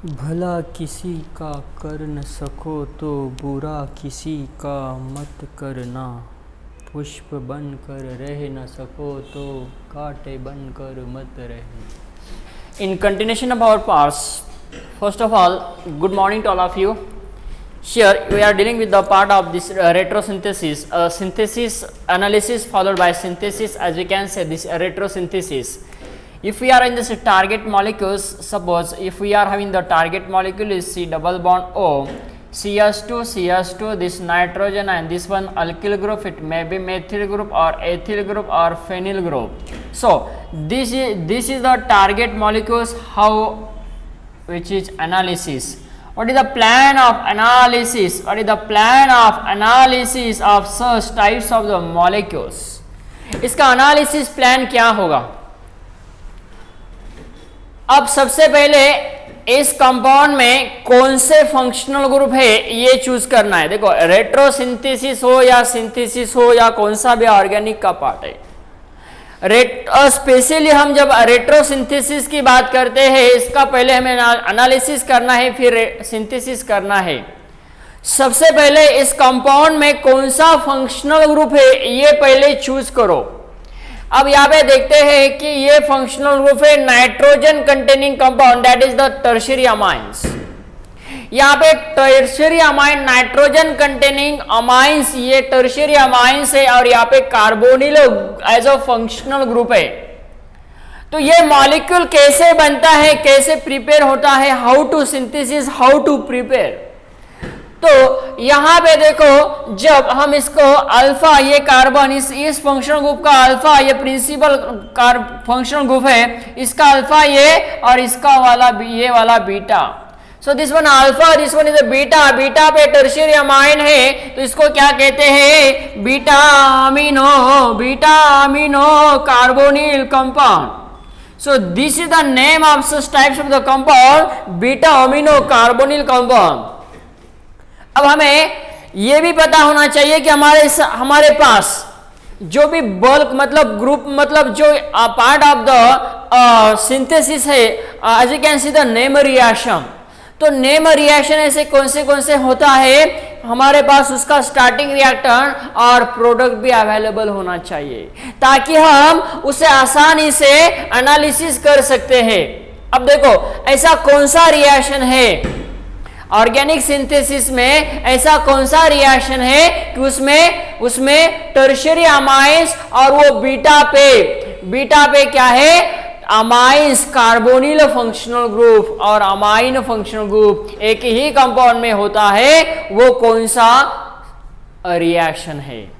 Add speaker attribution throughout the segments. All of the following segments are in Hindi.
Speaker 1: भला किसी का कर न सको तो बुरा किसी का मत करना। पुष्प बन कर रह न सको तो कांटे बन कर मत रहे। In continuation of our parts, first of all, good morning to all of you. Here we are dealing with the part of this retrosynthesis, synthesis analysis followed by synthesis. As we can say, this retrosynthesis. If we are in this target molecules, suppose if we are having the target molecule is C double bond O, CH2, this nitrogen and this one alkyl group, it may be methyl group or ethyl group or phenyl group. So this is the target molecules, how, which is analysis. What is the plan of analysis? What is the plan of analysis of such types of the molecules? इसका analysis plan क्या होगा? अब सबसे पहले इस कंपाउंड में कौन से फंक्शनल ग्रुप है ये चूज करना है। देखो रेट्रोसिंथेसिस हो या सिंथेसिस हो या कौन सा भी ऑर्गेनिक का पार्ट है, स्पेशली हम जब रेट्रोसिंथेसिस की बात करते हैं इसका पहले हमें एनालिसिस करना है फिर सिंथेसिस करना है। सबसे पहले इस कंपाउंड में कौन सा फंक्शनल ग्रुप है ये पहले चूज करो। अब यहाँ पे देखते हैं कि ये फंक्शनल ग्रुप है nitrogen containing compound, that is the tertiary amines. यहाँ पे tertiary amine nitrogen containing amines, ये टर्शियरी अमाइंस है और यहाँ पे carbonyl as a functional group है। तो ये मॉलिक्यूल कैसे बनता है, कैसे प्रिपेयर होता है, how to synthesis, how to prepare. तो यहां पे देखो जब हम इसको अल्फा, ये कार्बन इस फंक्शनल ग्रुप का अल्फा, ये प्रिंसिपल फंक्शनल ग्रुप है, इसका अल्फा ये और इसका वाला ये वाला beta. So this one alpha, this one is a beta. Beta पे टर्शियरी अमाइन है तो इसको क्या कहते हैं, beta amino carbonyl compound. So this is the name of such types of the compound, beta amino carbonyl compound. अब हमें यह भी पता होना चाहिए कि हमारे पास जो भी बल्क मतलब ग्रुप मतलब जो पार्ट ऑफ द सिंथेसिस है, as you can see the name reaction. तो नेम रिएक्शन ऐसे कौन से होता है, हमारे पास उसका स्टार्टिंग रिएक्टेंट और प्रोडक्ट भी अवेलेबल होना चाहिए ताकि हम उसे आसानी से एनालिसिस कर सकते हैं। अब देखो ऐसा कौन सा रिएक्शन है ऑर्गेनिक सिंथेसिस में, ऐसा कौन सा रिएक्शन है कि उसमें टर्शियरी अमाइंस और वो बीटा पे क्या है, अमाइंस कार्बोनिल फंक्शनल ग्रुप और अमाइन फंक्शनल ग्रुप एक ही कंपाउंड में होता है, वो कौन सा रिएक्शन है।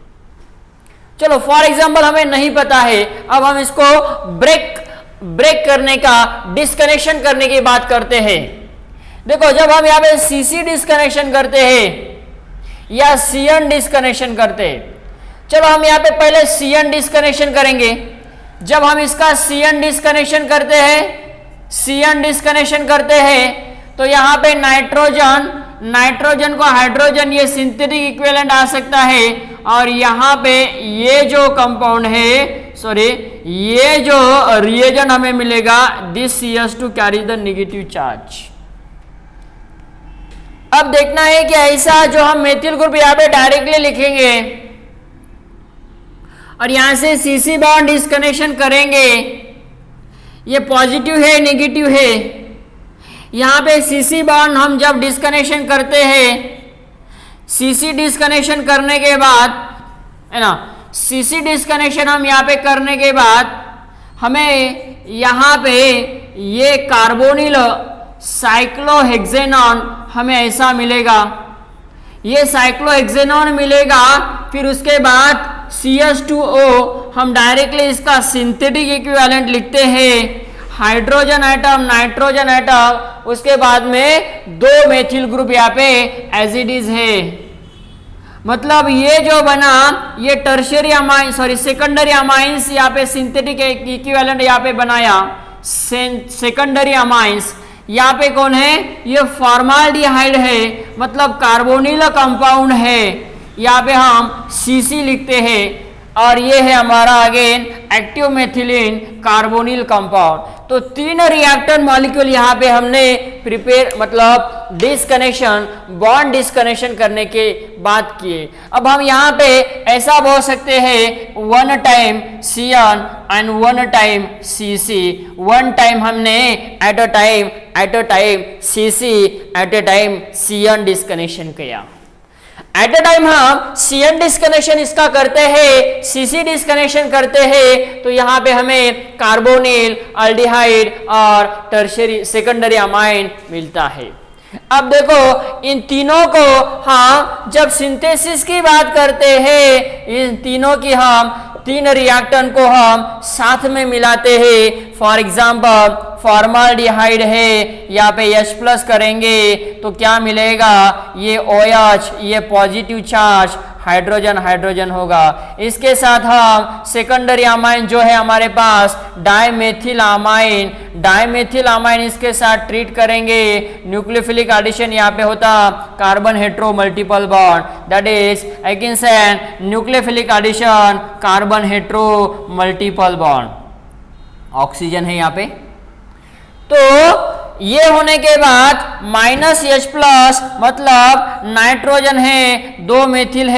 Speaker 1: चलो फॉर एग्जांपल हमें नहीं पता है, अब हम इसको ब्रेक करने का, डिस्कनेक्शन करने की बात करते हैं। देखो जब हम यहाँ पे सीसी डिस्कनेक्शन करते हैं या सीएन डिस्कनेक्शन करते हैं, चलो हम यहाँ पे पहले सीएन डिस्कनेक्शन करेंगे। जब हम इसका सीएन डिस्कनेक्शन करते हैं तो यहाँ पे नाइट्रोजन को हाइड्रोजन, ये सिंथेटिक इक्विवेलेंट आ सकता है और यहाँ पे ये जो कंपाउंड है, ये जो रिएजेंट हमें मिलेगा, this CH2 carries the negative charge. अब देखना है कि ऐसा जो हम मेथिल ग्रुप यहाँ पे डायरेक्टली लिखेंगे और यहां से सीसी बॉन्ड डिस्कनेक्शन करेंगे, ये पॉजिटिव है नेगेटिव है। यहां पे सीसी बॉन्ड हम जब डिस्कनेक्शन करते हैं, सीसी डिस्कनेक्शन करने के बाद है ना, सीसी डिस्कनेक्शन हम यहाँ पे करने के बाद हमें यहाँ पे ये कार्बोनिल साइक्लोहेक्सेनॉन हमें ऐसा मिलेगा, ये साइक्लोहेक्सेनॉन मिलेगा। फिर उसके बाद CH2O हम डायरेक्टली इसका सिंथेटिक इक्विवेलेंट लिखते हैं, हाइड्रोजन एटम, नाइट्रोजन एटम, उसके बाद में 2 मेथिल ग्रुप यहाँ पे एज इट इज है। मतलब ये जो बना, ये टर्शियरी अमाइन सेकेंडरी अमाइंस यहाँ पे सिंथेटिक इक्विवेलेंट यहाँ पे बनाया, सेकेंडरी अमाइंस। यहाँ पे कौन है, ये फॉर्माल्डिहाइड है, मतलब कार्बोनिल कंपाउंड है। यहाँ पे हम सीसी लिखते हैं और ये है हमारा again active methylene carbonyl compound. तो तीन रिएक्टर मॉलिक्यूल यहाँ पे हमने प्रिपेयर मतलब डिस्कनेक्शन बॉन्ड डिस्कनेक्शन करने के बात किए। अब हम यहाँ पे ऐसा बोल सकते हैं 1 time Cn and 1 time Cc। 1 time हमने at a time Cc at a time Cn disconnection किया। एट अ टाइम हम Cn डिस्कनेक्शन इसका करते हैं, Cc डिस्कनेक्शन करते हैं, तो यहाँ पे हमें कार्बोनिल, अल्डिहाइड और टर्शियरी सेकेंडरी अमाइन मिलता है। अब देखो इन तीनों को हम जब सिंथेसिस की बात करते हैं, इन तीनों की हम तीन रिएक्टेंट को हम साथ में मिलाते हैं। फॉर एग्जाम्पल फॉर्माल्डिहाइड है, यहाँ पे H+ करेंगे तो क्या मिलेगा, ये OH, ये पॉजिटिव चार्ज हाइड्रोजन होगा। इसके साथ हम सेकेंडरी अमाइन जो है हमारे पास डाइमेथिल अमाइन इसके साथ ट्रीट करेंगे। न्यूक्लियोफिलिक एडिशन यहाँ पे होता carbon hetero multiple bond, that is against an nucleophilic addition carbon hetero multiple bond. Oxygen है यहाँ पे, तो ये होने के बाद -H+ मतलब नाइट्रोजन है, 2 मेथिल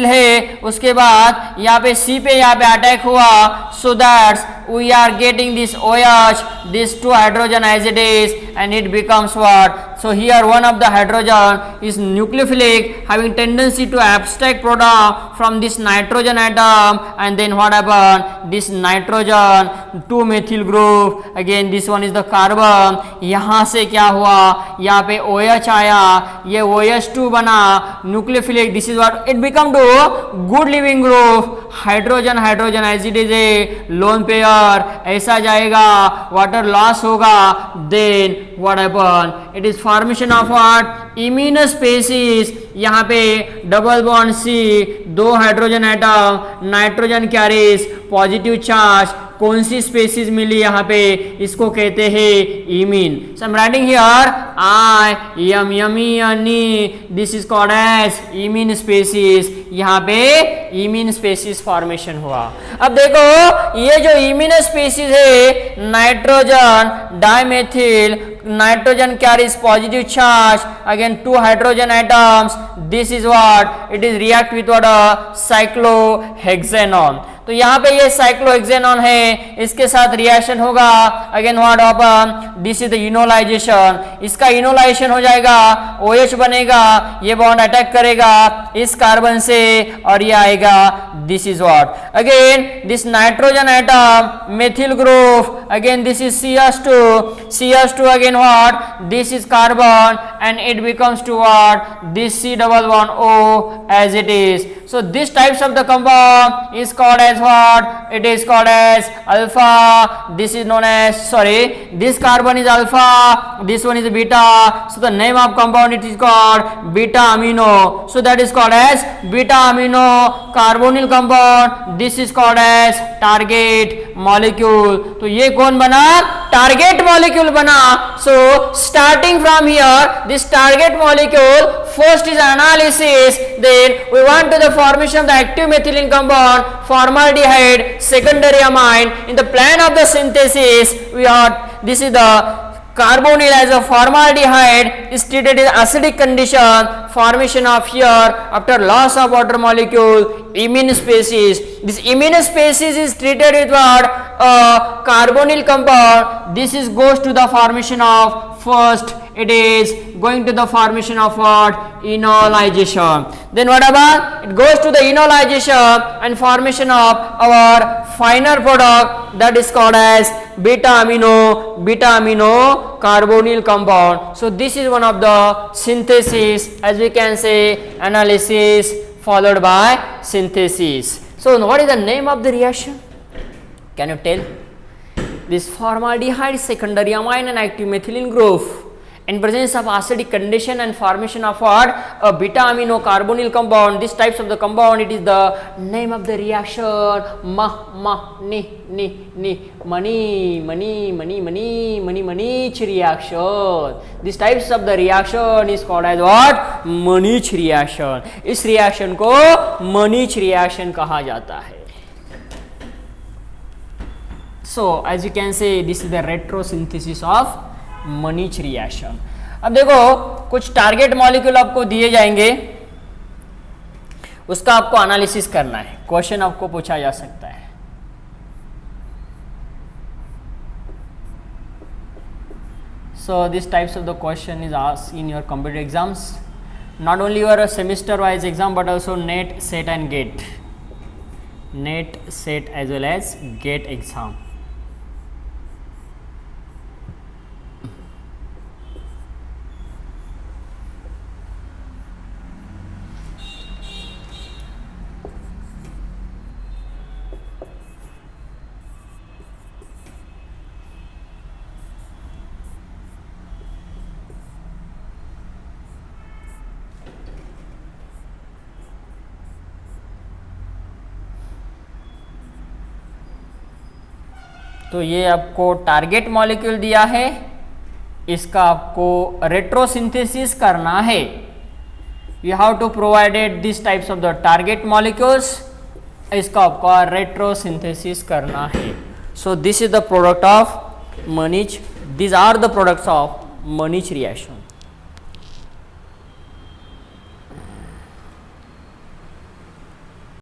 Speaker 1: है, उसके बाद यहाँ पे C पे यहाँ पे अटैक हुआ, so that we are getting this OH, this 2 hydrogen as it is, and it becomes what? So here one of the hydrogen is nucleophilic, having tendency to abstract product from this nitrogen atom, and then what happened? This nitrogen 2 methyl group, again this one is the carbon, यहाँ से क्या हुआ, यहाँ पे OH आया, ये OH2 बना nucleophilic, this is what it become to good living group, hydrogen as it is a lone pair, ऐसा जाएगा, वाटर लॉस होगा, then what happen, it is formation of what, iminium species. यहाँ पे double bond C, 2 hydrogen atom, nitrogen carries positive charge, कौन सी स्पेसीज मिली यहाँ पे, इसको कहते हैं imine. So I am writing here imine, this is called as imine species. यहाँ पे इमीन स्पेसीज फॉर्मेशन हुआ। अब देखो ये जो इमीन स्पेसीज है, nitrogen dimethyl, nitrogen carries positive charge, again 2 hydrogen atoms, this is what it is react with what a cyclohexanon। तो यहाँ पे ये साइक्लोहेक्सेनॉन है, इसके साथ रिएक्शन होगा, again what happen, this is the enolisation, इसका इनोलाइजेशन हो जाएगा, OH बनेगा, ये बॉन्ड अटैक करेगा इस कार्बन से और ये आएगा, this is what, again this nitrogen atom methyl group, again this is CH2 again what, this is carbon and it becomes to what, this C double bond O as it is। So this types of the compound is called as what? It is called as alpha. This is known as, sorry, this carbon is alpha, this one is beta. So the name of compound it is called beta amino. So that is called as beta amino carbonyl compound. This is called as target molecule. तो ये कौन बना? Target molecule बना। So starting from here, this target molecule first is analysis, then we want to the formation of the active methylene compound formaldehyde secondary amine. In the plan of the synthesis we are, this is the carbonyl as a formaldehyde is treated in acidic condition, formation of here after loss of water molecule imine species. This imine species is treated with what? Carbonyl compound. This is goes to the formation of first, it is going to the formation of what? Enolization. Then what about? It goes to the enolization and formation of our final product, that is called as beta amino carbonyl compound. So this is one of the synthesis, as we can say analysis followed by synthesis. So what is the name of the reaction? Can you tell? This formaldehyde secondary amine and active methylene group, in presence of acidic condition and formation of what, a beta amino carbonyl compound. This types of the compound, it is the name of the reaction Mannich reaction. This types of the reaction is called as what, Mannich reaction. इस reaction को Mannich reaction कहा जाता है. So as you can say, this is the retrosynthesis of Mannich reaction. अब देखो कुछ टारगेट मॉलिक्यूल आपको दिए जाएंगे, उसका आपको एनालिसिस करना है. क्वेश्चन आपको पूछा जा सकता है. So these types of the question is asked in your computer exams, not only your semester wise exam but also NET, SET and GATE. NET, SET as well as GATE exam. तो ये आपको टारगेट मॉलिक्यूल दिया है, इसका आपको रेट्रोसिंथेसिस करना है. You have to provided this types of the target molecules, इसका आपको रेट्रोसिंथेसिस करना है. So this is the product of Mannich, these are the products of Mannich reaction.